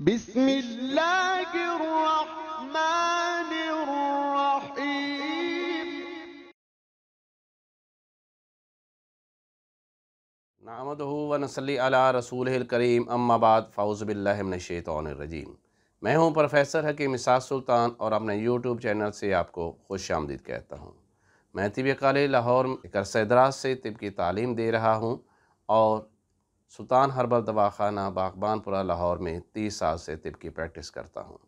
बिस्मिल्लाहिर्रहमानिर्रहीम। नहमदुहु व नसल्ली अला रसूलिहिल करीम अम्मा बाद फ़ाउज़ु बिल्लाहि मिनश शैतानिर रजीम। मैं हूँ प्रोफेसर हकीम इसाक सुल्तान और अपने यूट्यूब चैनल से आपको खुशामदीद कहता हूँ। मैं तिब कॉलेज लाहौर एक अरसे दराज से तिब की तालीम दे रहा हूँ और सुल्तान हर्बल दवाखाना बागबानपुरा लाहौर में 30 साल से तिब की प्रैक्टिस करता हूँ।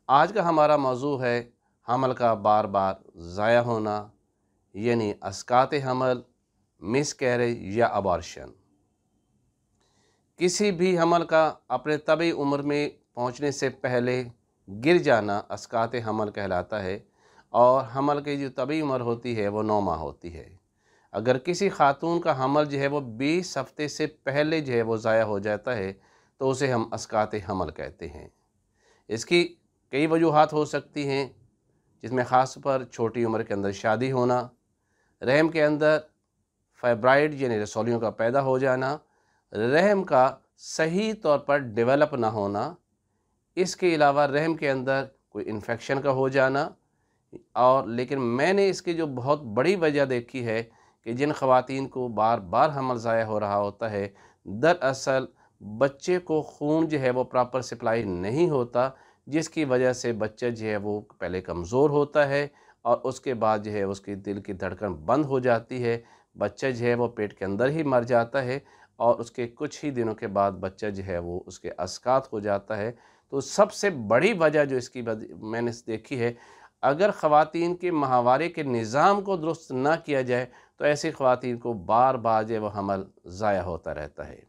आज का हमारा मौजू है हमल का बार बार ज़ाया होना, यानी अस्कात हमल, मिसकैरेज या अबॉर्शन। किसी भी हमल का अपने तबी उम्र में पहुंचने से पहले गिर जाना अस्कात हमल कहलाता है और हमल की जो तबी उम्र होती है वो 9 माह होती है। अगर किसी खातून का हमल जो है वो 20 हफ्ते से पहले जो है वो ज़ाया हो जाता है तो उसे हम अस्कात हमल कहते हैं। इसकी कई वजूहात हो सकती हैं, जिसमें ख़ास पर छोटी उम्र के अंदर शादी होना, रहम के अंदर फाइब्राइड यानी रसौलियों का पैदा हो जाना, रहम का सही तौर पर डेवलप ना होना, इसके अलावा रहम के अंदर कोई इन्फेक्शन का हो जाना। और लेकिन मैंने इसकी जो बहुत बड़ी वजह देखी है कि जिन ख़वातीन को बार बार हमल ज़ाया हो रहा होता है, दरअसल बच्चे को खून जो है वो प्रॉपर सप्लाई नहीं होता, जिसकी वजह से बच्चा जो है वो पहले कमज़ोर होता है और उसके बाद जो है उसकी दिल की धड़कन बंद हो जाती है। बच्चा जो है वो पेट के अंदर ही मर जाता है और उसके कुछ ही दिनों के बाद बच्चा जो है वो उसके अस्कात हो जाता है। तो सबसे बड़ी वजह जो इसकी मैंने देखी है, अगर ख़वातीन के माहवारे के निज़ाम को दुरुस्त ना किया जाए तो ऐसी ख़वातीन को बार बार जो वो हमल ज़ाया होता रहता है।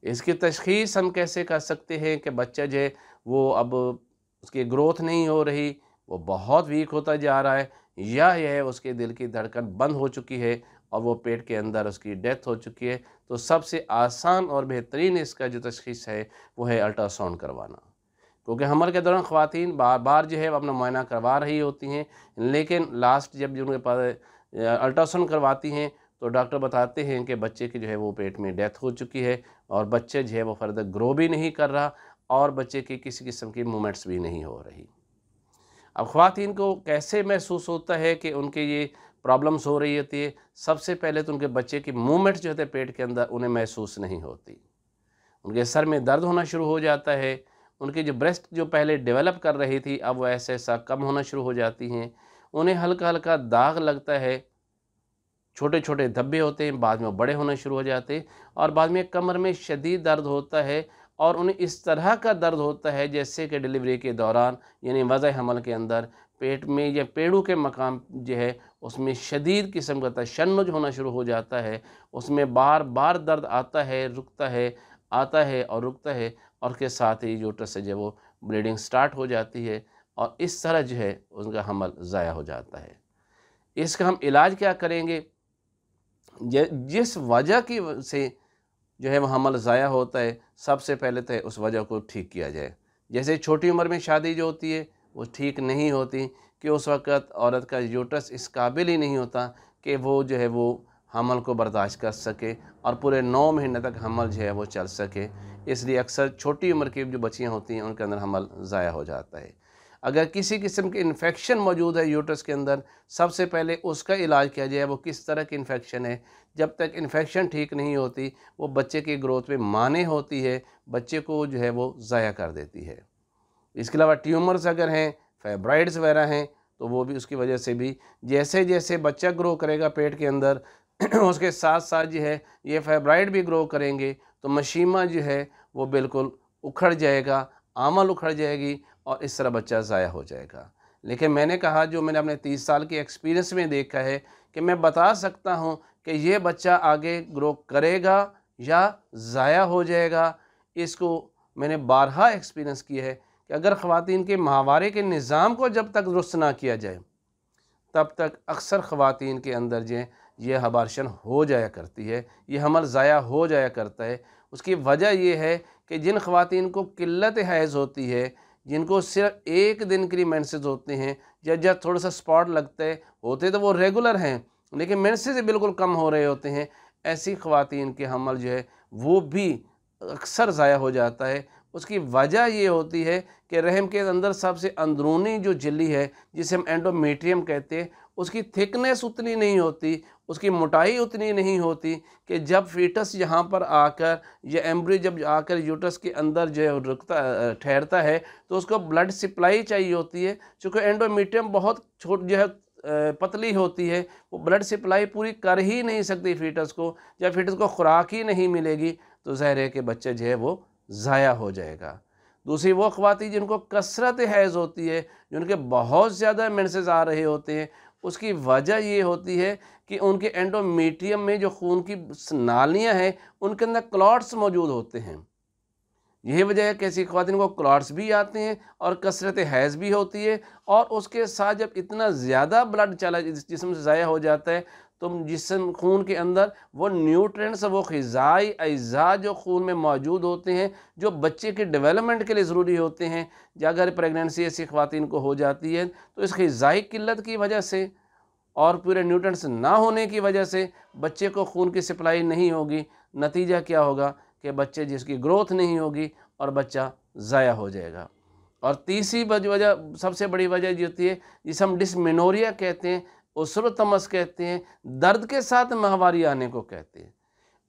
इसकी तशख़ीस हम कैसे कर सकते हैं कि बच्चा जो है वो अब उसकी ग्रोथ नहीं हो रही, वो बहुत वीक होता जा रहा है, या यह उसके दिल की धड़कन बंद हो चुकी है और वो पेट के अंदर उसकी डेथ हो चुकी है। तो सबसे आसान और बेहतरीन इसका जो तशख़ीस है वो है अल्ट्रासाउंड करवाना। क्योंकि हमल के दौरान ख़वातीन बार बार जो है अपना मुआयना करवा रही होती हैं, लेकिन लास्ट जब उनके पास अल्ट्रासाउंड करवाती हैं तो डॉक्टर बताते हैं कि बच्चे की जो है वो पेट में डेथ हो चुकी है और बच्चे जो है वो फर्दर ग्रो भी नहीं कर रहा और बच्चे की किसी किस्म की मूवमेंट्स भी नहीं हो रही। अब ख़वातीन को कैसे महसूस होता है कि उनके ये प्रॉब्लम्स हो रही होती है? सबसे पहले तो उनके बच्चे की मूवमेंट्स जो होते हैं पेट के अंदर उन्हें महसूस नहीं होती। उनके सर में दर्द होना शुरू हो जाता है। उनकी जो ब्रेस्ट जो पहले डेवलप कर रही थी अब वो ऐसे ऐसा कम होना शुरू हो जाती हैं। उन्हें हल्का हल्का दाग लगता है, छोटे छोटे धब्बे होते हैं, बाद में वो बड़े होना शुरू हो जाते हैं और बाद में कमर में शदीद दर्द होता है और उन्हें इस तरह का दर्द होता है जैसे कि डिलीवरी के दौरान यानी वज़ह हमल के अंदर पेट में या पेड़ों के मकाम जो है उसमें शदीद किस्म का तशन्नुज होना शुरू हो जाता है। उसमें बार बार दर्द आता है, रुकता है, आता है और रुकता है और उसके साथ ही यूट्रस से जो वो ब्लीडिंग स्टार्ट हो जाती है और इस तरह जो है उनका हमल ज़ाया हो जाता है। इसका हम इलाज क्या करेंगे? जिस वजह की से जो है वह हमल ज़ाया होता है, सबसे पहले तो उस वजह को ठीक किया जाए। जैसे छोटी उम्र में शादी जो होती है वो ठीक नहीं होती कि उस वक़्त औरत का यूट्रस इस काबिल ही नहीं होता कि वो जो है वो हमल को बर्दाश्त कर सके और पूरे 9 महीने तक हमल जो है वो चल सके। इसलिए अक्सर छोटी उम्र की जो बच्चियाँ होती हैं उनके अंदर हमल ज़ाया हो जाता है। अगर किसी किस्म की इन्फेक्शन मौजूद है यूट्रस के अंदर, सबसे पहले उसका इलाज किया जाए। वो किस तरह की इन्फेक्शन है? जब तक इन्फेक्शन ठीक नहीं होती वो बच्चे की ग्रोथ में माने होती है, बच्चे को जो है वो ज़ाया कर देती है। इसके अलावा ट्यूमर्स अगर हैं, फाइब्राइड्स वगैरह हैं तो वो भी उसकी वजह से भी जैसे जैसे बच्चा ग्रो करेगा पेट के अंदर उसके साथ साथ जो है ये फाइब्राइड भी ग्रो करेंगे तो मशीमा जो है वो बिल्कुल उखड़ जाएगा, आमल उखड़ जाएगी और इस तरह बच्चा ज़ाया हो जाएगा। लेकिन मैंने कहा जो मैंने अपने 30 साल के एक्सपीरियंस में देखा है कि मैं बता सकता हूँ कि ये बच्चा आगे ग्रो करेगा या ज़ाया हो जाएगा। इसको मैंने बारहा एक्सपीरियंस किया है कि अगर ख़वातीन के माहवारे के निज़ाम को जब तक दुरुस्त ना किया जाए तब तक अक्सर ख़वातीन के अंदर जो ये अबॉर्शन हो जाया करती है, ये हमल ज़ाया हो जाया करता है। उसकी वजह ये है कि जिन ख़वातीन को किल्लत हैज़ होती है, जिनको सिर्फ एक दिन के लिए मेंसेस होते हैं या जब थोड़ा सा स्पॉट लगता है, होते तो वो रेगुलर हैं लेकिन मेंसेस बिल्कुल कम हो रहे होते हैं, ऐसी ख़वातीन के हमल जो है वो भी अक्सर ज़ाया हो जाता है। उसकी वजह ये होती है कि रहम के अंदर सबसे अंदरूनी जो झिल्ली है, जिसे हम एंडोमेट्रियम कहते हैं, उसकी थिकनेस उतनी नहीं होती, उसकी मोटाई उतनी नहीं होती कि जब फीटस यहाँ पर आकर या एम्ब्रियो जब आकर यूट्रस के अंदर जो है रुकता ठहरता है तो उसको ब्लड सप्लाई चाहिए होती है। चूँकि एंडोमेट्रियम बहुत छोट जो है पतली होती है, वो ब्लड सप्लाई पूरी कर ही नहीं सकती फीटस को। जब फीटस को खुराक ही नहीं मिलेगी तो ज़ाहिर है कि बच्चा जो है वो ज़ाया हो जाएगा। दूसरी वो ख़वातीन जिनको कसरत हैज़ होती है, जिनके बहुत ज़्यादा मेंसेस आ रहे होते हैं, उसकी वजह ये होती है कि उनके एंडोमेट्रियम में जो खून की नालियाँ हैं उनके अंदर क्लॉट्स मौजूद होते हैं। यही वजह है कि ऐसी ख़वातीन को क्लॉट्स भी आते हैं और कसरत हैज़ भी होती है, और उसके साथ जब इतना ज़्यादा ब्लड चला जिस्म से ज़ाया हो जाता है तो जिस्म खून के अंदर वो न्यूट्रिएंट्स, वो ग़िज़ाई अज़्ज़ा जो खून में मौजूद होते हैं, जो बच्चे के डेवलपमेंट के लिए ज़रूरी होते हैं, अगर प्रेगनेंसी ऐसी ख़वातीन को हो जाती है तो इस ग़िज़ाई किल्लत की वजह से और पूरे न्यूट्रिएंट्स ना होने की वजह से बच्चे को खून की सप्लाई नहीं होगी। नतीजा क्या होगा कि बच्चे जिसकी ग्रोथ नहीं होगी और बच्चा ज़ाया हो जाएगा। और तीसरी वजह, सबसे बड़ी वजह ये होती है जिसे हम डिस्मेनोरिया कहते हैं, उसरतमस कहते हैं, दर्द के साथ माहवारी आने को कहते हैं।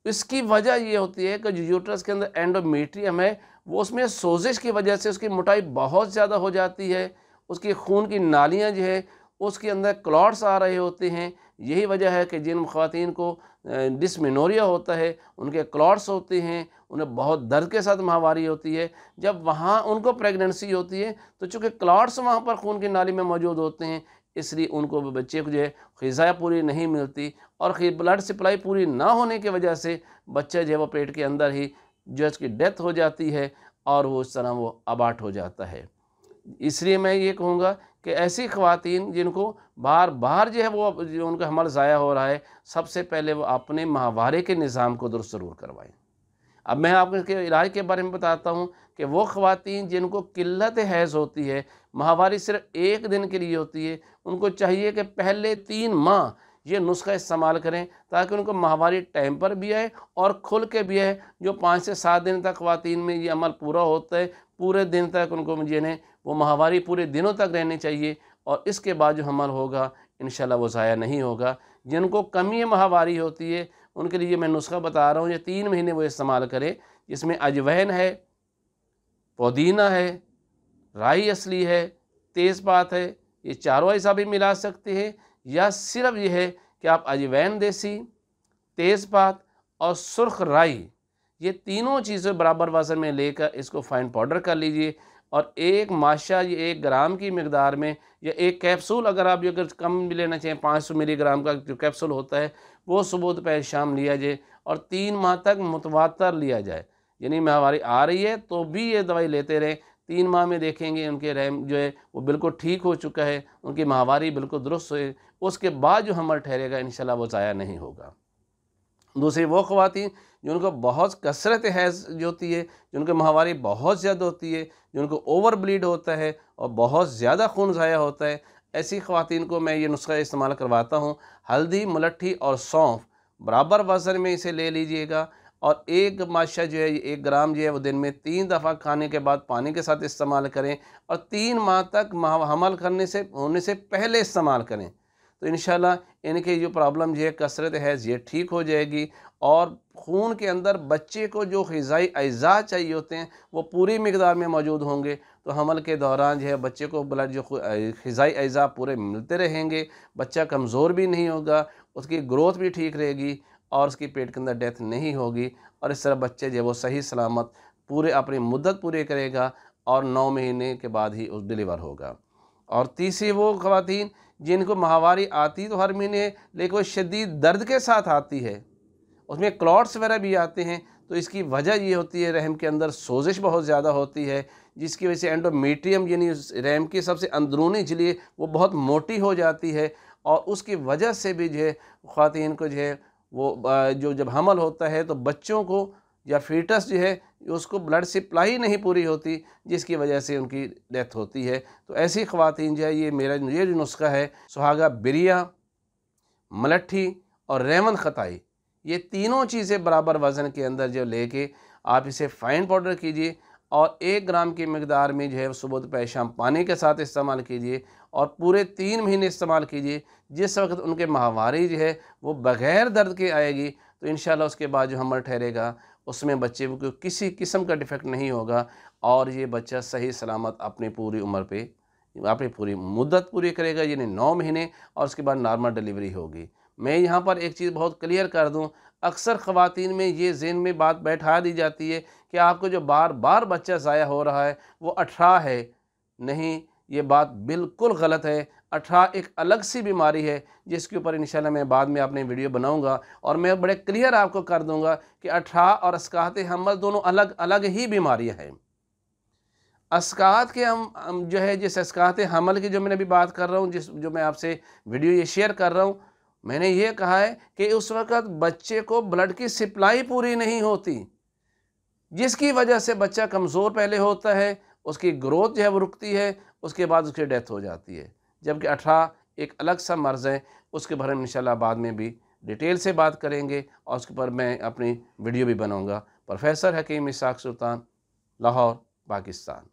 इसकी वजह ये होती है कि जो यूट्रस के अंदर एंडोमेट्रियम है वो उसमें सोजिश की वजह से उसकी मोटाई बहुत ज़्यादा हो जाती है, उसकी खून की नालियाँ जो है उसके अंदर क्लॉट्स आ रहे होते हैं। यही वजह है कि जिन ख़वातीन को डिस्मेनोरिया होता है उनके क्लॉट्स होते हैं, उन्हें बहुत दर्द के साथ माहवारी होती है। जब वहाँ उनको प्रेगनेंसी होती है तो चूँकि क्लॉट्स वहाँ पर खून की नाली में मौजूद होते हैं, इसलिए उनको बच्चे को जो है ग़िज़ा पूरी नहीं मिलती, और ब्लड सप्लाई पूरी ना होने की वजह से बच्चा जो है वो पेट के अंदर ही जो है उसकी डेथ हो जाती है और वो उस तरह वो अबार्ट हो जाता है। इसलिए मैं ये कहूँगा कि ऐसी ख़वातीन जिनको बार बार जो है वो जो उनका हमल ज़ाया हो रहा है, सबसे पहले वो अपने माहवारे के निज़ाम को दुरुस्त ज़रूर करवाएँ। अब मैं आपको इसके इलाज के बारे में बताता हूँ कि वो ख़वातीन जिनको किल्लत हैज़ होती है, माहवारी सिर्फ 1 दिन के लिए होती है, उनको चाहिए कि पहले 3 माह ये नुस्खा इस्तेमाल करें ताकि उनको माहवारी टाइम पर भी आए और खुल के भी आए। जो 5 से 7 दिन तक ख़वातीन में ये अमल पूरा होता है, पूरे दिन तक उनको जिन्हें वो माहवारी पूरे दिनों तक रहनी चाहिए, और इसके बाद जो हमल होगा इंशाल्लाह वो ज़ाया नहीं होगा। जिनको कमी माहवारी होती है उनके लिए मैं नुस्खा बता रहा हूँ, ये 3 महीने वो इस्तेमाल करें, जिसमें अजवैन है, पुदीना है, राई असली है, तेज़पात है। ये चारों अज़ा भी मिला सकते हैं, या सिर्फ ये है कि आप अजवैन देसी, तेज़पात और सुर्ख राई, ये तीनों चीज़ें बराबर वज़न में लेकर इसको फ़ाइन पाउडर कर लीजिए, और एक माशा ये 1 ग्राम की मिकदार में, या 1 कैप्सूल अगर आप अगर कम भी लेना चाहें 500 मिलीग्राम का जो कैप्सूल होता है वो सुबह दोपहर शाम लिया जाए, और 3 माह तक मुतवातर लिया जाए। यानी माहवारी आ रही है तो भी ये दवाई लेते रहें। 3 माह में देखेंगे उनके रहम जो है वो बिल्कुल ठीक हो चुका है, उनकी माहवारी बिल्कुल दुरुस्त हुई, उसके बाद जो हमल ठहरेगा इंशाल्लाह वो ज़ाया नहीं होगा। दूसरी वो ख़वातीन जिनको बहुत कसरत हैज़ जो होती है, जिनकी माहवारी बहुत ज़्यादा होती है, जिनको ओवर ब्लीड होता है और बहुत ज़्यादा खून ज़ाया होता है, ऐसी ख़वातीन को मैं ये नुस्खा इस्तेमाल करवाता हूँ। हल्दी, मुलट्ठी और सौंफ बराबर वज़न में इसे ले लीजिएगा, और 1 माशा जो है 1 ग्राम जो है वो दिन में 3 दफ़ा खाने के बाद पानी के साथ इस्तेमाल करें, और 3 माह तक हमल करने से होने से पहले इस्तेमाल करें। तो इंशाल्लाह इनकी जो प्रॉब्लम जो है कसरत है ये ठीक हो जाएगी, और खून के अंदर बच्चे को जो ग़िज़ाई अज़्ज़ा चाहिए होते हैं वो पूरी मिकदार में मौजूद होंगे। तो हमल के दौरान जो है बच्चे को ब्लड जो ग़िज़ाई अज़्ज़ा पूरे मिलते रहेंगे, बच्चा कमज़ोर भी नहीं होगा, उसकी ग्रोथ भी ठीक रहेगी, और उसकी पेट के अंदर डेथ नहीं होगी, और इस तरह बच्चे जो है वो सही सलामत पूरे अपनी मुद्दत पूरी करेगा, और 9 महीने के बाद ही उस डिलीवर होगा। और तीसरी वो ख़वातीन जिनको माहवारी आती तो हर महीने, लेकिन वो शदीद दर्द के साथ आती है, उसमें क्लॉट्स वगैरह भी आते हैं, तो इसकी वजह ये होती है रहम के अंदर सोजिश बहुत ज़्यादा होती है, जिसकी वजह से एंडोमेट्रियम यानी रहम की सबसे अंदरूनी झिल्ली वो बहुत मोटी हो जाती है, और उसकी वजह से भी जो है ख़वातीन को जो है वो जो जब हमल होता है तो बच्चों को या फीटस जो है उसको ब्लड सप्लाई नहीं पूरी होती, जिसकी वजह से उनकी डेथ होती है। तो ऐसी ख़वातीन जो है ये जो नुस्खा है सुहागा बिरिया, मलट्ठी और रेमन ख़ताई, ये तीनों चीज़ें बराबर वज़न के अंदर जो लेके आप इसे फ़ाइन पाउडर कीजिए, और 1 ग्राम की मकदार में जो है सुबह दोपहर शाम पानी के साथ इस्तेमाल कीजिए और पूरे 3 महीने इस्तेमाल कीजिए। जिस वक्त उनके माहवारी जो है वो बग़ैर दर्द के आएगी तो इंशाल्लाह उसके बाद जो हमल ठहरेगा उसमें बच्चे को किसी किस्म का डिफेक्ट नहीं होगा और ये बच्चा सही सलामत अपनी पूरी उम्र पे अपनी पूरी मुद्दत पूरी करेगा, यानी 9 महीने, और उसके बाद नॉर्मल डिलीवरी होगी। मैं यहाँ पर एक चीज़ बहुत क्लियर कर दूँ, अक्सर ख़वातीन में ये ज़हन में बात बैठा दी जाती है कि आपको जो बार बार बच्चा ज़ाया हो रहा है वो अठरा है। नहीं, ये बात बिल्कुल गलत है। अठरा एक अलग सी बीमारी है जिसके ऊपर इंशाल्लाह मैं बाद में अपने वीडियो बनाऊंगा और मैं बड़े क्लियर आपको कर दूंगा कि अठरा और अस्कात हमल दोनों अलग अलग ही बीमारियां हैं। अस्कात के हम जो है जिस अस्कात हमल की जो मैंने अभी बात कर रहा हूँ, जिस जो मैं आपसे वीडियो ये शेयर कर रहा हूँ, मैंने ये कहा है कि उस वक़्त बच्चे को ब्लड की सप्लाई पूरी नहीं होती, जिसकी वजह से बच्चा कमज़ोर पहले होता है, उसकी ग्रोथ जो है वो रुकती है, उसके बाद उसकी डेथ हो जाती है। जबकि अठरा एक अलग सा मर्ज़ है, उसके बारे में इंशाल्लाह बाद में भी डिटेल से बात करेंगे और उसके ऊपर मैं अपनी वीडियो भी बनाऊँगा। प्रोफेसर हकीम इसहाक़ सुल्तान, लाहौर, पाकिस्तान।